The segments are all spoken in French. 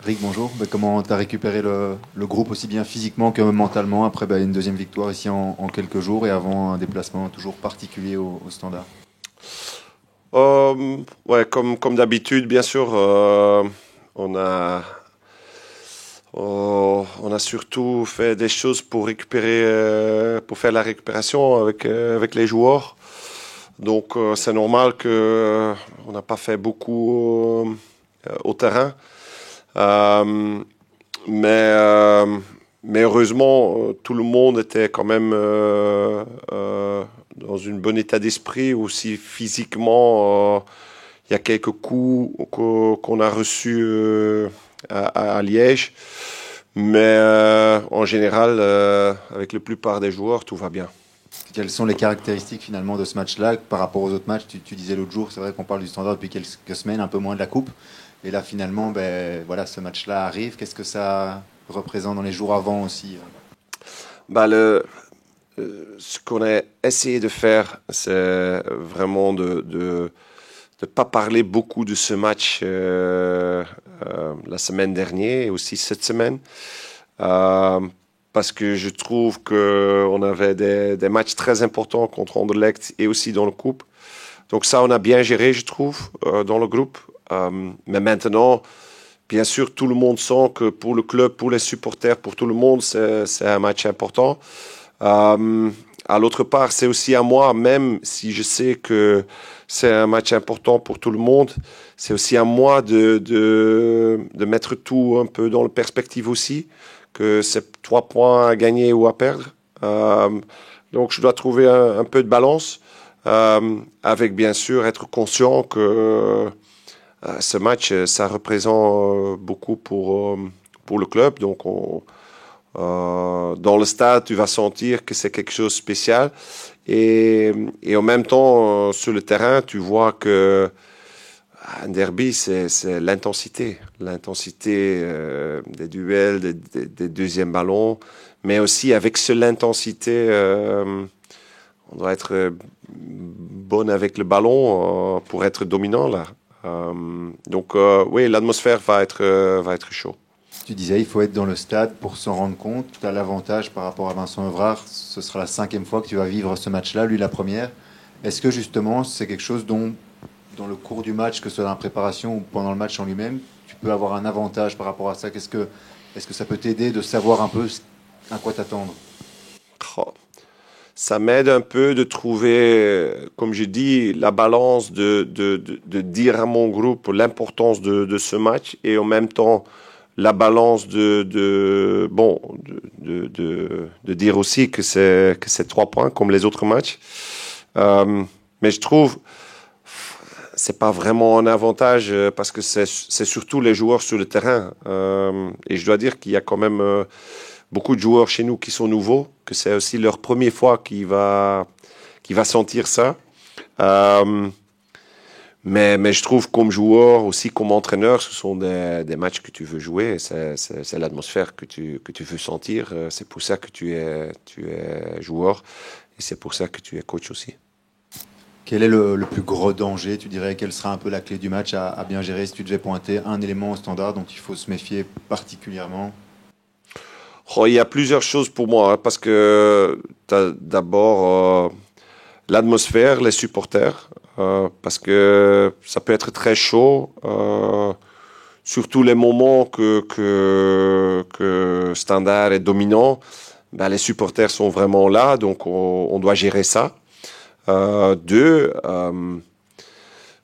Rick, bonjour. Comment tu as récupéré le groupe aussi bien physiquement que mentalement après une deuxième victoire ici en quelques jours et avant un déplacement toujours particulier au Standard? Ouais, comme d'habitude, bien sûr, on a, on a surtout fait des choses pour récupérer, pour faire la récupération avec les joueurs. Donc, c'est normal que on n'a pas fait beaucoup au terrain. Euh, mais, euh, mais heureusement, tout le monde était quand même dans un bon état d'esprit, aussi physiquement. Il y a quelques coups qu'on a reçus à Liège. Mais en général, avec la plupart des joueurs, tout va bien. Quelles sont les caractéristiques finalement de ce match-là par rapport aux autres matchs? Tu disais l'autre jour, c'est vrai qu'on parle du Standard depuis quelques semaines, un peu moins de la Coupe. Et là finalement, voilà, ce match-là arrive. Qu'est-ce que ça représente dans les jours avant aussi? Bah, ce qu'on a essayé de faire, c'est vraiment de ne pas parler beaucoup de ce match la semaine dernière et aussi cette semaine. Euh, Parce que je trouve qu'on avait des matchs très importants contre Anderlecht et aussi dans le coupe. Donc ça, on a bien géré, je trouve, dans le groupe. Mais maintenant, bien sûr, tout le monde sent que pour le club, pour les supporters, pour tout le monde, c'est un match important. Euh, à l'autre part, c'est aussi à moi, même si je sais que c'est un match important pour tout le monde, c'est aussi à moi de mettre tout un peu dans la perspective aussi, que c'est 3 points à gagner ou à perdre. Euh, donc je dois trouver un peu de balance, avec bien sûr être conscient que ce match, ça représente beaucoup pour le club. Donc dans le stade, tu vas sentir que c'est quelque chose de spécial. Et en même temps, sur le terrain, tu vois que un derby, c'est l'intensité. L'intensité des duels, des deuxièmes ballons. Mais aussi avec l'intensité, on doit être bon avec le ballon pour être dominant là. Donc oui, l'atmosphère va être chaud. Tu disais, il faut être dans le stade pour s'en rendre compte. Tu as l'avantage par rapport à Vincent Evrard. Ce sera la 5e fois que tu vas vivre ce match-là, lui la première. Est-ce que justement, c'est quelque chose dont, dans le cours du match, que ce soit dans la préparation ou pendant le match en lui-même, tu peux avoir un avantage par rapport à ça? Est-ce que ça peut t'aider de savoir un peu à quoi t'attendre? Oh, ça m'aide un peu de trouver, comme je dis, la balance de dire à mon groupe l'importance de ce match et en même temps la balance bon, de dire aussi que c'est 3 points comme les autres matchs. Mais je trouve c'est pas vraiment un avantage parce que c'est surtout les joueurs sur le terrain. Et je dois dire qu'il y a quand même beaucoup de joueurs chez nous qui sont nouveaux, que c'est aussi leur première fois qui va sentir ça. Euh, mais je trouve comme joueur, aussi comme entraîneur, ce sont des matchs que tu veux jouer. C'est l'atmosphère que tu veux sentir. C'est pour ça que tu es joueur et c'est pour ça que tu es coach aussi. Quel est le plus gros danger, tu dirais? Quelle sera un peu la clé du match à bien gérer si tu devais pointer un élément au Standard dont il faut se méfier particulièrement? Oh, il y a plusieurs choses pour moi, hein, parce que tu as d'abord l'atmosphère, les supporters, parce que ça peut être très chaud, surtout les moments que Standard est dominant, ben, les supporters sont vraiment là, donc on doit gérer ça. Deux,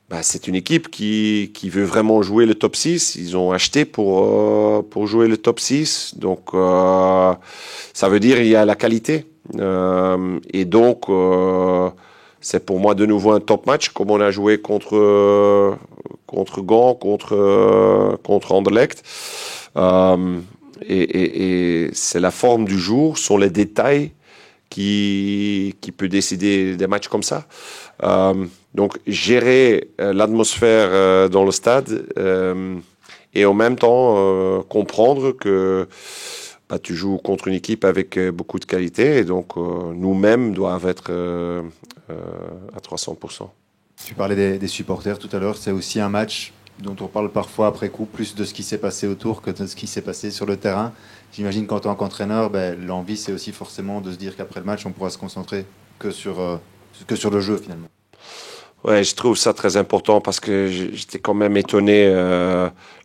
bah, c'est une équipe qui veut vraiment jouer le top 6. Ils ont acheté pour jouer le top 6. Donc, ça veut dire qu'il y a la qualité. Et donc, c'est pour moi de nouveau un top match, comme on a joué contre Gand, contre Anderlecht. Et c'est la forme du jour, sont les détails qui peut décider des matchs comme ça. Donc, gérer l'atmosphère dans le stade et en même temps comprendre que bah, tu joues contre une équipe avec beaucoup de qualité et donc nous-mêmes doivent être à 300%. Tu parlais des supporters tout à l'heure, c'est aussi un match dont on parle parfois après coup, plus de ce qui s'est passé autour que de ce qui s'est passé sur le terrain. J'imagine qu'en tant qu'entraîneur, l'envie, c'est aussi forcément de se dire qu'après le match, on pourra se concentrer que sur le jeu finalement. Ouais, je trouve ça très important parce que j'étais quand même étonné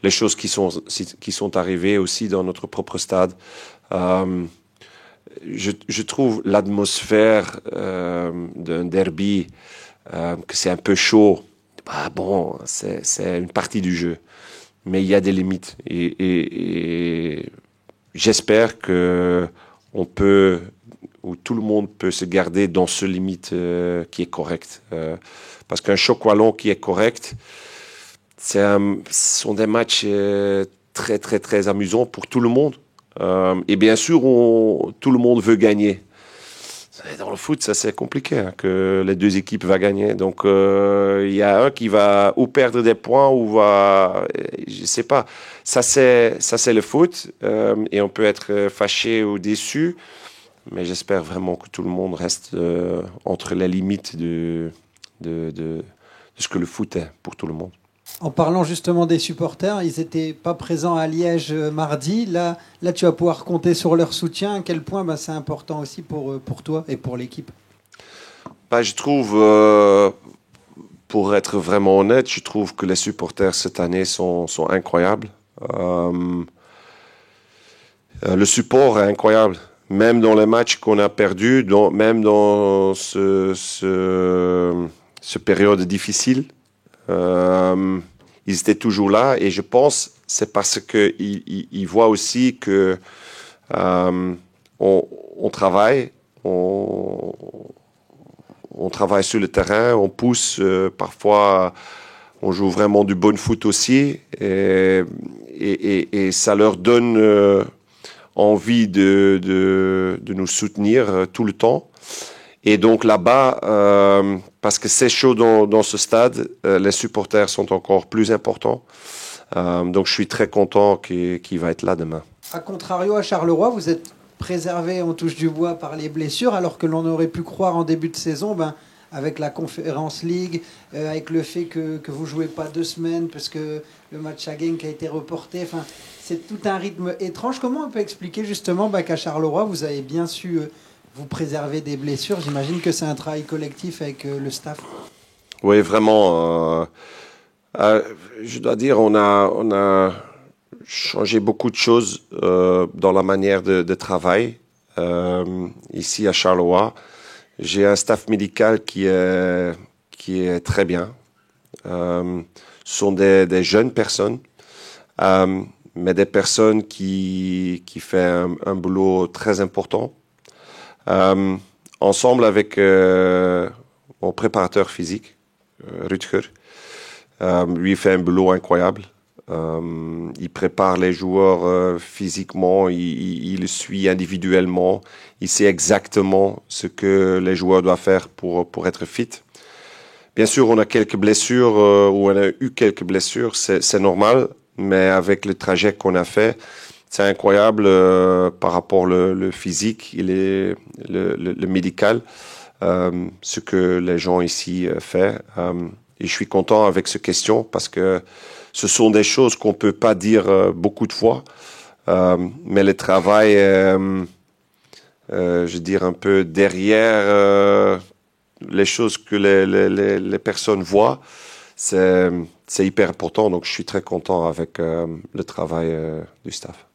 les choses qui sont arrivées aussi dans notre propre stade. Je trouve l'atmosphère d'un derby, que c'est un peu chaud. Bah bon, c'est une partie du jeu, mais il y a des limites et j'espère que on peut ou tout le monde peut se garder dans ce limite qui est correct. Parce qu'un choc wallon qui est correct, ce sont des matchs très très très amusants pour tout le monde. Et bien sûr, tout le monde veut gagner. Dans le foot, ça c'est compliqué, hein, que les deux équipes vont gagner. Donc il y a un qui va ou perdre des points ou va, je sais pas. Ça c'est le foot et on peut être fâché ou déçu, mais j'espère vraiment que tout le monde reste entre les limites de ce que le foot est pour tout le monde. En parlant justement des supporters, ils n'étaient pas présents à Liège mardi. Là, tu vas pouvoir compter sur leur soutien. À quel point c'est important aussi pour toi et pour l'équipe? Je trouve, pour être vraiment honnête, je trouve que les supporters cette année sont incroyables. Le support est incroyable. Même dans les matchs qu'on a perdus, même dans ce période difficile, ils étaient toujours là et je pense c'est parce que ils voient aussi que on travaille, on travaille sur le terrain, on pousse, parfois on joue vraiment du bon foot aussi et ça leur donne envie de nous soutenir tout le temps. Et donc là-bas, parce que c'est chaud dans ce stade, les supporters sont encore plus importants. Donc je suis très content qu'il va être là demain. A contrario, à Charleroi, vous êtes préservé, on touche du bois, par les blessures, alors que l'on aurait pu croire en début de saison, avec la Conference League, avec le fait que vous ne jouez pas 2 semaines, parce que le match à Genk a été reporté. Enfin, c'est tout un rythme étrange. Comment on peut expliquer justement qu'à Charleroi, vous avez bien su vous préserver des blessures? J'imagine que c'est un travail collectif avec le staff. Oui, vraiment. Je dois dire, on a changé beaucoup de choses dans la manière de travail ici à Charleroi. J'ai un staff médical qui est très bien. Ce sont des jeunes personnes, mais des personnes qui font un boulot très important. Ensemble avec mon préparateur physique, Rutger. Lui fait un boulot incroyable. Il prépare les joueurs physiquement, il suit individuellement, il sait exactement ce que les joueurs doivent faire pour être fit. Bien sûr, on a quelques blessures, ou on a eu quelques blessures, c'est normal, mais avec le trajet qu'on a fait, c'est incroyable par rapport le physique, le médical, ce que les gens ici font. Et je suis content avec cette question parce que ce sont des choses qu'on peut pas dire beaucoup de fois, mais le travail, je veux dire un peu derrière les choses que les personnes voient, c'est hyper important. Donc je suis très content avec le travail du staff.